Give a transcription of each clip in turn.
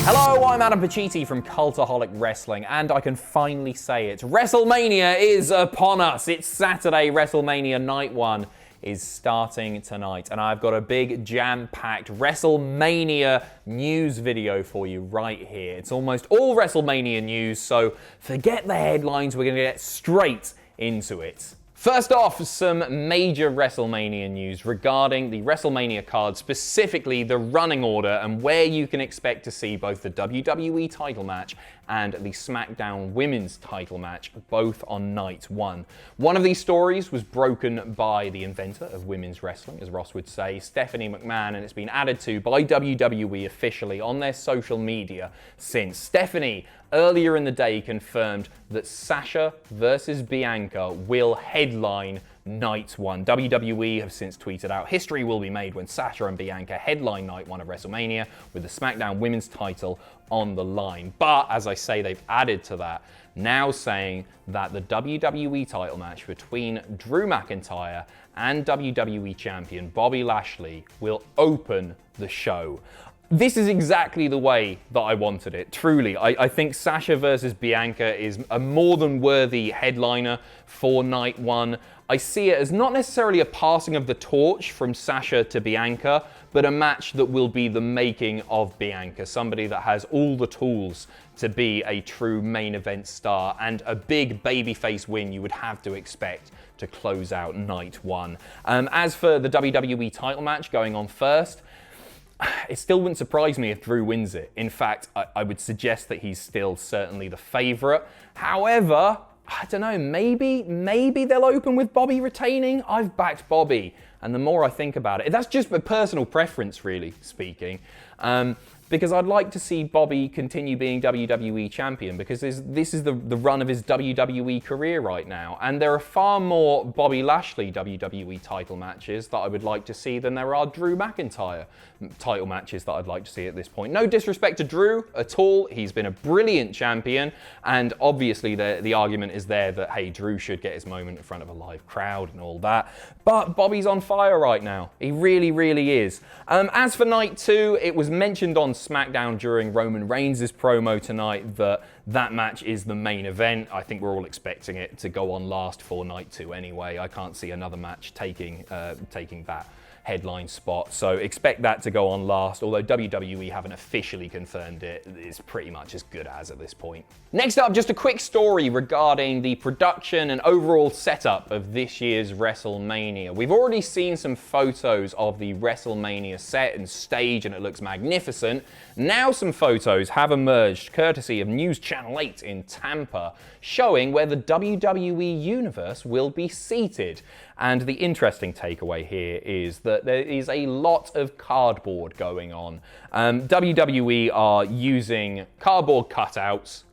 Hello, I'm Adam Pacitti from Cultaholic Wrestling, and I can finally say it. WrestleMania is upon us. It's Saturday. WrestleMania Night 1 is starting tonight, and I've got a big jam-packed WrestleMania news video for you right here. It's almost all WrestleMania news, so forget the headlines. We're going to get straight into it. First off, some major WrestleMania news regarding the WrestleMania card, specifically the running order and where you can expect to see both the WWE title match and the SmackDown Women's title match, both on night 1. One of these stories was broken by the inventor of women's wrestling, as Ross would say, Stephanie McMahon, and it's been added to by WWE officially on their social media since. Stephanie earlier in the day confirmed that Sasha versus Bianca will headline Night 1. WWE have since tweeted out, history will be made when Sasha and Bianca headline Night 1 of WrestleMania with the SmackDown Women's title on the line. But, as I say, they've added to that, now saying that the WWE title match between Drew McIntyre and WWE Champion Bobby Lashley will open the show. This is exactly the way that I wanted it, truly. I think Sasha versus Bianca is a more than worthy headliner for Night 1. I see it as not necessarily a passing of the torch from Sasha to Bianca, but a match that will be the making of Bianca, somebody that has all the tools to be a true main event star, and a big babyface win you would have to expect to close out Night 1. As for the WWE title match going on first, it still wouldn't surprise me if Drew wins it. In fact, I would suggest that he's still certainly the favourite. However, I don't know, maybe they'll open with Bobby retaining. I've backed Bobby, and the more I think about it, that's just a personal preference, really speaking. Because I'd like to see Bobby continue being WWE champion, because this is the run of his WWE career right now. And there are far more Bobby Lashley WWE title matches that I would like to see than there are Drew McIntyre title matches that I'd like to see at this point. No disrespect to Drew at all. He's been a brilliant champion. And obviously the argument is there that, hey, Drew should get his moment in front of a live crowd and all that. But Bobby's on fire right now. He really, really is. As for Night 2, it was mentioned on SmackDown during Roman Reigns' promo tonight that match is the main event. I think we're all expecting it to go on last for Night 2 anyway. I can't see another match taking that headline spot, so expect that to go on last, although WWE haven't officially confirmed it. It's pretty much as good as at this point. Next up, just a quick story regarding the production and overall setup of this year's WrestleMania. We've already seen some photos of the WrestleMania set and stage, and it looks magnificent. Now some photos have emerged, courtesy of News Channel 8 in Tampa, showing where the WWE Universe will be seated. And the interesting takeaway here is that there is a lot of cardboard going on. WWE are using cardboard cutouts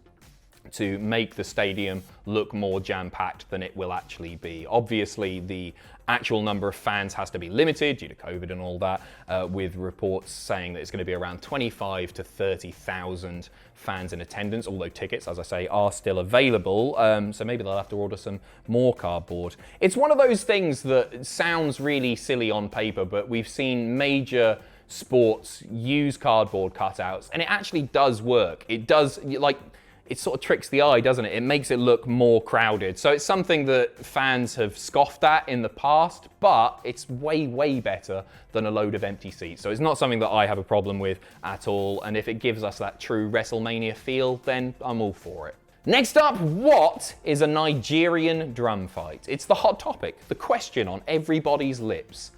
to make the stadium look more jam-packed than it will actually be. Obviously, the actual number of fans has to be limited due to COVID and all that, with reports saying that it's going to be around 25 to 30,000 fans in attendance, although tickets, as I say, are still available, so maybe they'll have to order some more cardboard. It's one of those things that sounds really silly on paper, but we've seen major sports use cardboard cutouts, and it actually does work. It does, it sort of tricks the eye, doesn't it? It makes it look more crowded. So it's something that fans have scoffed at in the past, but it's way, way better than a load of empty seats. So it's not something that I have a problem with at all. And if it gives us that true WrestleMania feel, then I'm all for it. Next up, what is a Nigerian drum fight? It's the hot topic, the question on everybody's lips.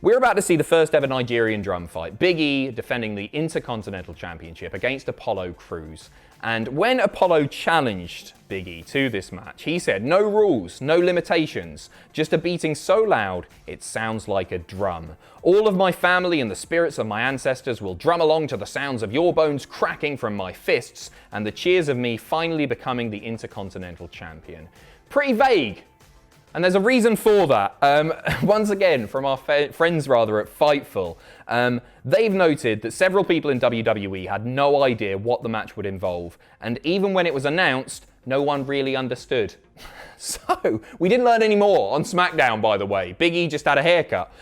We're about to see the first ever Nigerian drum fight. Big E defending the Intercontinental Championship against Apollo Crews. And when Apollo challenged Big E to this match, he said, no rules, no limitations, just a beating so loud it sounds like a drum. All of my family and the spirits of my ancestors will drum along to the sounds of your bones cracking from my fists and the cheers of me finally becoming the Intercontinental Champion. Pretty vague. And there's a reason for that. Once again, from our friends at Fightful, they've noted that several people in WWE had no idea what the match would involve. And even when it was announced, no one really understood. So, we didn't learn any more on SmackDown, by the way. Big E just had a haircut.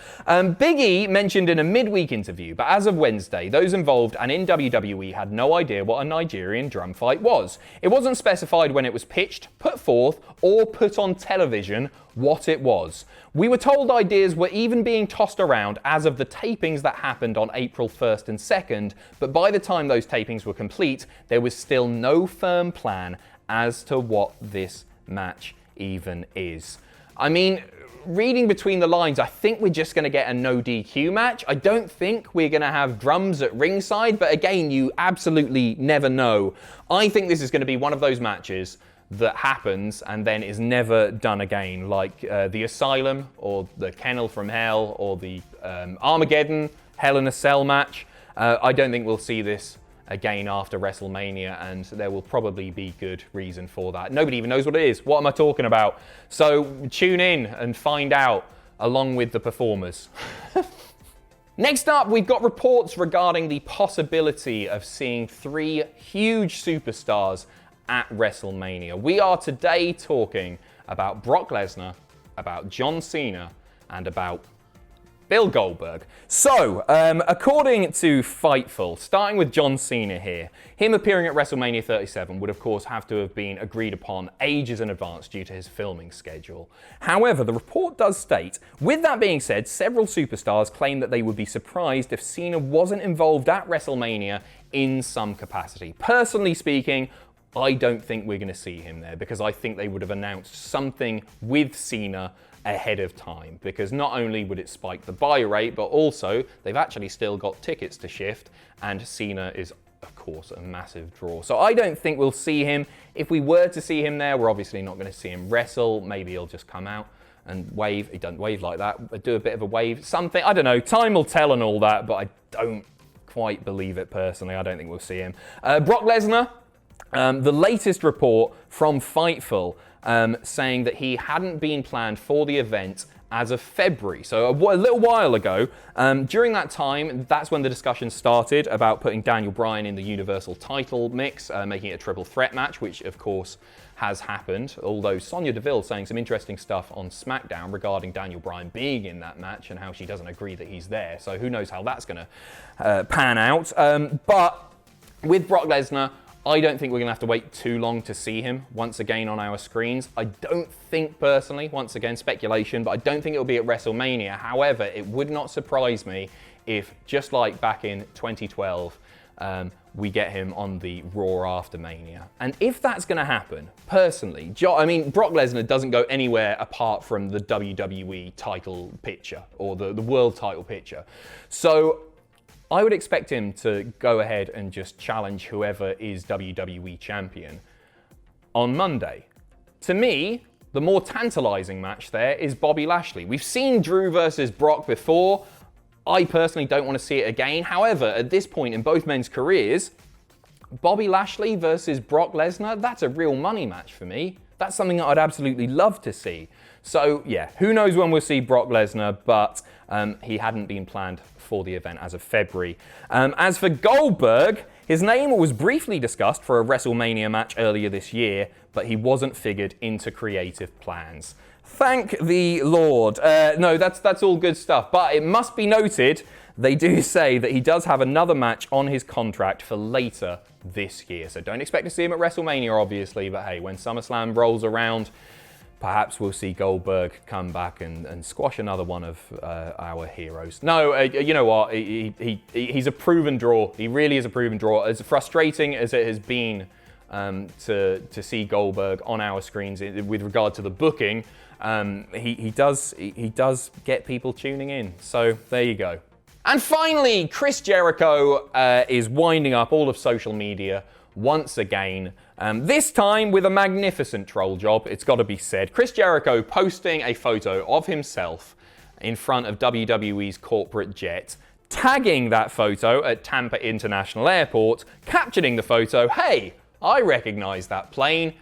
Big E mentioned in a midweek interview, but as of Wednesday, those involved and in WWE had no idea what a Nigerian drum fight was. It wasn't specified when it was pitched, put forth, or put on television what it was. We were told ideas were even being tossed around as of the tapings that happened on April 1st and 2nd, but by the time those tapings were complete, there was still no firm plan as to what this match even is. I mean, reading between the lines, I think we're just going to get a no DQ match. I don't think we're going to have drums at ringside, but again, you absolutely never know. I think this is going to be one of those matches that happens and then is never done again, like the Asylum or the Kennel from Hell or the Armageddon Hell in a Cell match. I don't think we'll see this again after WrestleMania, and there will probably be good reason for that. Nobody even knows what it is. What am I talking about? So tune in and find out along with the performers. Next up, we've got reports regarding the possibility of seeing 3 huge superstars at WrestleMania. We are today talking about Brock Lesnar, about John Cena, and about Bill Goldberg. So, according to Fightful, starting with John Cena here, him appearing at WrestleMania 37 would of course have to have been agreed upon ages in advance due to his filming schedule. However, the report does state, with that being said, several superstars claim that they would be surprised if Cena wasn't involved at WrestleMania in some capacity. Personally speaking, I don't think we're going to see him there because I think they would have announced something with Cena ahead of time, because not only would it spike the buy rate, but also they've actually still got tickets to shift, and Cena is of course a massive draw. So I don't think we'll see him. If we were to see him there, we're obviously not going to see him wrestle. Maybe he'll just come out and wave. He doesn't wave like that, but do a bit of a wave, something. I don't know, time will tell and all that, but I don't quite believe it personally. I don't think we'll see him. Brock Lesnar, the latest report from Fightful saying that he hadn't been planned for the event as of February. So a little while ago, during that time, that's when the discussion started about putting Daniel Bryan in the Universal title mix, making it a triple threat match, which of course has happened, although Sonya Deville saying some interesting stuff on SmackDown regarding Daniel Bryan being in that match and how she doesn't agree that he's there. So who knows how that's going to pan out. But with Brock Lesnar, I don't think we're going to have to wait too long to see him once again on our screens. I don't think personally, once again speculation, but I don't think it'll be at WrestleMania. However, it would not surprise me if, just like back in 2012, we get him on the Raw after Mania. And if that's going to happen, personally, Brock Lesnar doesn't go anywhere apart from the WWE title picture or the world title picture. So I would expect him to go ahead and just challenge whoever is WWE champion on Monday. To me, the more tantalizing match there is Bobby Lashley. We've seen Drew versus Brock before. I personally don't want to see it again. However, at this point in both men's careers, Bobby Lashley versus Brock Lesnar, that's a real money match for me. That's something that I'd absolutely love to see. So yeah, who knows when we'll see Brock Lesnar, but he hadn't been planned for the event as of February. As for Goldberg, his name was briefly discussed for a WrestleMania match earlier this year, but he wasn't figured into creative plans. Thank the Lord. No, that's all good stuff, but it must be noted, they do say that he does have another match on his contract for later this year. So don't expect to see him at WrestleMania, obviously, but hey, when SummerSlam rolls around, perhaps we'll see Goldberg come back and squash another one of our heroes. No, you know what? He's a proven draw. He really is a proven draw. As frustrating as it has been to see Goldberg on our screens with regard to the booking, he does get people tuning in. So there you go. And finally, Chris Jericho is winding up all of social media once again, this time with a magnificent troll job, it's got to be said. Chris Jericho posting a photo of himself in front of WWE's corporate jet, tagging that photo at Tampa International Airport, captioning the photo, "Hey, I recognize that plane."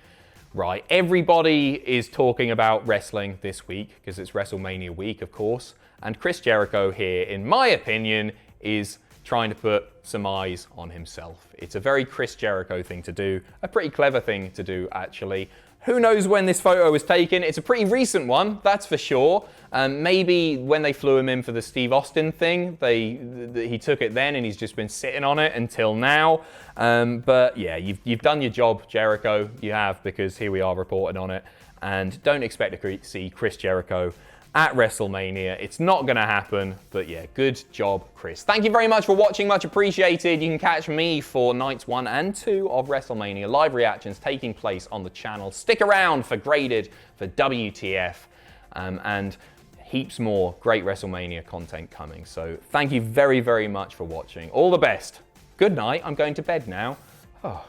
Right, everybody is talking about wrestling this week because it's WrestleMania week, of course, and Chris Jericho here, in my opinion, is trying to put some eyes on himself. It's a very Chris Jericho thing to do, a pretty clever thing to do, actually. Who knows when this photo was taken? It's a pretty recent one, that's for sure. Maybe when they flew him in for the Steve Austin thing, he took it then and he's just been sitting on it until now. But yeah, you've done your job, Jericho. You have, because here we are reporting on it. And don't expect to see Chris Jericho at WrestleMania. It's not going to happen, but yeah, good job, Chris. Thank you very much for watching, much appreciated. You can catch me for nights 1 and 2 of WrestleMania, live reactions taking place on the channel. Stick around for Graded, for WTF, and heaps more great WrestleMania content coming. So thank you very, very much for watching. All the best. Good night. I'm going to bed now. Oh.